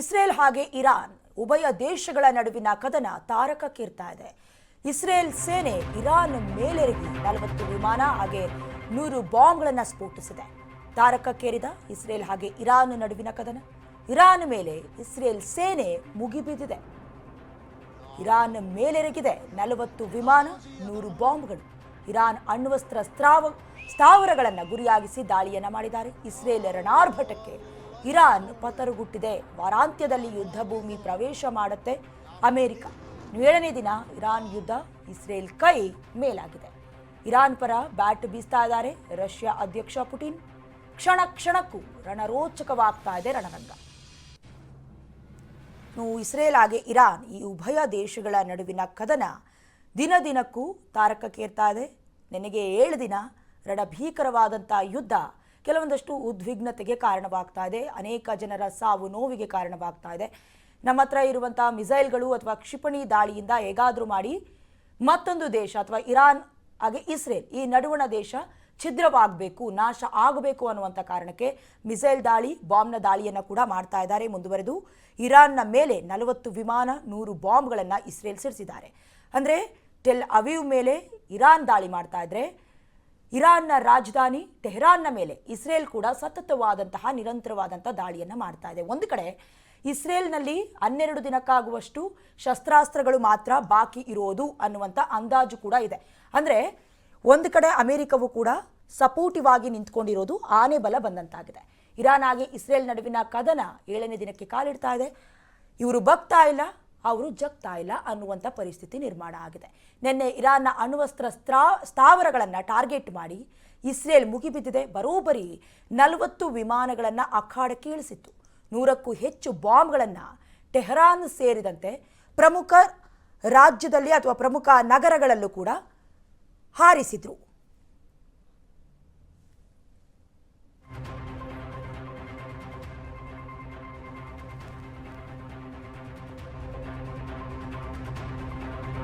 Israel ಹಾಗೆ Iran ಉಭಯ ದೇಶಗಳ ನಡುವಿನ ಕದನ ತಾರಕಕ್ಕೇರ್ತಾ ಇದೆ. ಇಸ್ರೇಲ್ ಸೇನೆ ಇರಾನ್ ಮೇಲೆರಗಿ 40 ವಿಮಾನ ಹಾಗೆ 100 ಬಾಂಬ್ಗಳನ್ನು ಸ್ಫೋಟಿಸಿದೆ. ತಾರಕಕ್ಕೇರಿದ ಇಸ್ರೇಲ್ ಹಾಗೆ ಇರಾನ್ ನಡುವಿನ ಕದನ. ಇರಾನ್ ಮೇಲೆ ಇಸ್ರೇಲ್ ಸೇನೆ ಮುಗಿಬಿದ್ದಿದೆ. ಇರಾನ್ ಮೇಲೆರಗಿದೆ 40 ವಿಮಾನ 100 ಬಾಂಬ್ಗಳು. ಇರಾನ್ ಅಣ್ವಸ್ತ್ರ ಸ್ಥಾವರಗಳನ್ನು ಗುರಿಯಾಗಿಸಿ ದಾಳಿಯನ್ನ ಮಾಡಿದ್ದಾರೆ. ಇಸ್ರೇಲ್ ರಣಾರ್ಭಟಕ್ಕೆ ಇರಾನ್ ಪತರುಗುಟ್ಟಿದೆ. ವಾರಾಂತ್ಯದಲ್ಲಿ ಯುದ್ಧ ಭೂಮಿ ಪ್ರವೇಶ ಮಾಡುತ್ತೆ ಅಮೆರಿಕ. 7ನೇ ದಿನ ಇರಾನ್ ಯುದ್ಧ, ಇಸ್ರೇಲ್ ಕೈ ಮೇಲಾಗಿದೆ. ಇರಾನ್ ಪರ ಬ್ಯಾಟ್ ಬೀಸ್ತಾ ಇದ್ದಾರೆ ರಷ್ಯಾ ಅಧ್ಯಕ್ಷ ಪುಟಿನ್. ಕ್ಷಣ ಕ್ಷಣಕ್ಕೂ ರಣರೋಚಕವಾಗ್ತಾ ಇದೆ ರಣರಂಗ. ಇಸ್ರೇಲ್ ಹಾಗೆ ಇರಾನ್ ಈ ಉಭಯ ದೇಶಗಳ ನಡುವಿನ ಕದನ ದಿನ ದಿನಕ್ಕೂ ತಾರಕಕ್ಕೇರ್ತಾ ಇದೆ. ನೆನೆಗೆ 7 ದಿನ ರಣಭೀಕರವಾದಂಥ ಯುದ್ಧ ಕೆಲವೊಂದಷ್ಟು ಉದ್ವಿಗ್ನತೆಗೆ ಕಾರಣವಾಗ್ತಾ ಇದೆ. ಅನೇಕ ಜನರ ಸಾವು ನೋವಿಗೆ ಕಾರಣವಾಗ್ತಾ ಇದೆ. ನಮ್ಮ ಹತ್ರ ಇರುವಂಥ ಮಿಸೈಲ್ಗಳು ಅಥವಾ ಕ್ಷಿಪಣಿ ದಾಳಿಯಿಂದ ಹೇಗಾದರೂ ಮಾಡಿ ಮತ್ತೊಂದು ದೇಶ ಅಥವಾ ಇರಾನ್ ಹಾಗೆ ಇಸ್ರೇಲ್ ಈ ನಡುವಣ ದೇಶ ಛಿದ್ರವಾಗಬೇಕು, ನಾಶ ಆಗಬೇಕು ಅನ್ನುವಂಥ ಕಾರಣಕ್ಕೆ ಮಿಸೈಲ್ ದಾಳಿ, ಬಾಂಬ್ನ ದಾಳಿಯನ್ನು ಕೂಡ ಮಾಡ್ತಾ ಇದ್ದಾರೆ. ಮುಂದುವರೆದು ಇರಾನ್ನ ಮೇಲೆ 40 ವಿಮಾನ 100 ಬಾಂಬ್ಗಳನ್ನು ಇಸ್ರೇಲ್ ಸಿಡಿಸಿದ್ದಾರೆ. ಅಂದರೆ ಟೆಲ್ ಅವೀವ್ ಮೇಲೆ ಇರಾನ್ ದಾಳಿ ಮಾಡ್ತಾ ಇದ್ರೆ, ಇರಾನ್ನ ರಾಜಧಾನಿ ಟೆಹರಾನ್ನ ಮೇಲೆ ಇಸ್ರೇಲ್ ಕೂಡ ಸತತವಾದಂತಹ ನಿರಂತರವಾದಂಥ ದಾಳಿಯನ್ನು ಮಾಡ್ತಾ ಇದೆ. ಒಂದು ಕಡೆ ಇಸ್ರೇಲ್ನಲ್ಲಿ 12 ದಿನಕ್ಕಾಗುವಷ್ಟು ಶಸ್ತ್ರಾಸ್ತ್ರಗಳು ಮಾತ್ರ ಬಾಕಿ ಇರೋದು ಅನ್ನುವಂಥ ಅಂದಾಜು ಕೂಡ ಇದೆ. ಅಂದರೆ ಒಂದು ಕಡೆ ಅಮೆರಿಕವು ಕೂಡ ಸಪೋರ್ಟಿವ್ ಆಗಿ ನಿಂತ್ಕೊಂಡಿರೋದು ಆನೆ ಬಲ ಬಂದಂತಾಗಿದೆ. ಇರಾನ್ ಆಗಿ ಇಸ್ರೇಲ್ ನಡುವಿನ ಕದನ 7ನೇ ದಿನಕ್ಕೆ ಕಾಲಿಡ್ತಾ ಇದೆ. ಇವರು ಬಗ್ತಾ ಇಲ್ಲ, ಅವರು ಜಗ್ತಾ ಇಲ್ಲ ಅನ್ನುವಂಥ ಪರಿಸ್ಥಿತಿ ನಿರ್ಮಾಣ ಆಗಿದೆ. ನಿನ್ನೆ ಇರಾನ್ನ ಅಣ್ವಸ್ತ್ರ ಸ್ಥಾವರಗಳನ್ನು ಟಾರ್ಗೆಟ್ ಮಾಡಿ ಇಸ್ರೇಲ್ ಮುಗಿಬಿದ್ದಿದೆ. ಬರೋಬ್ಬರಿ 40 ವಿಮಾನಗಳನ್ನು ಅಖಾಡಕ್ಕೆ ಇಳಿಸಿತ್ತು. 100ಕ್ಕೂ ಹೆಚ್ಚು ಬಾಂಬ್ಗಳನ್ನು ಟೆಹರಾನ್ ಸೇರಿದಂತೆ ಪ್ರಮುಖ ರಾಜ್ಯದಲ್ಲಿ ಅಥವಾ ಪ್ರಮುಖ ನಗರಗಳಲ್ಲೂ ಕೂಡ ಹಾರಿಸಿದ್ರು.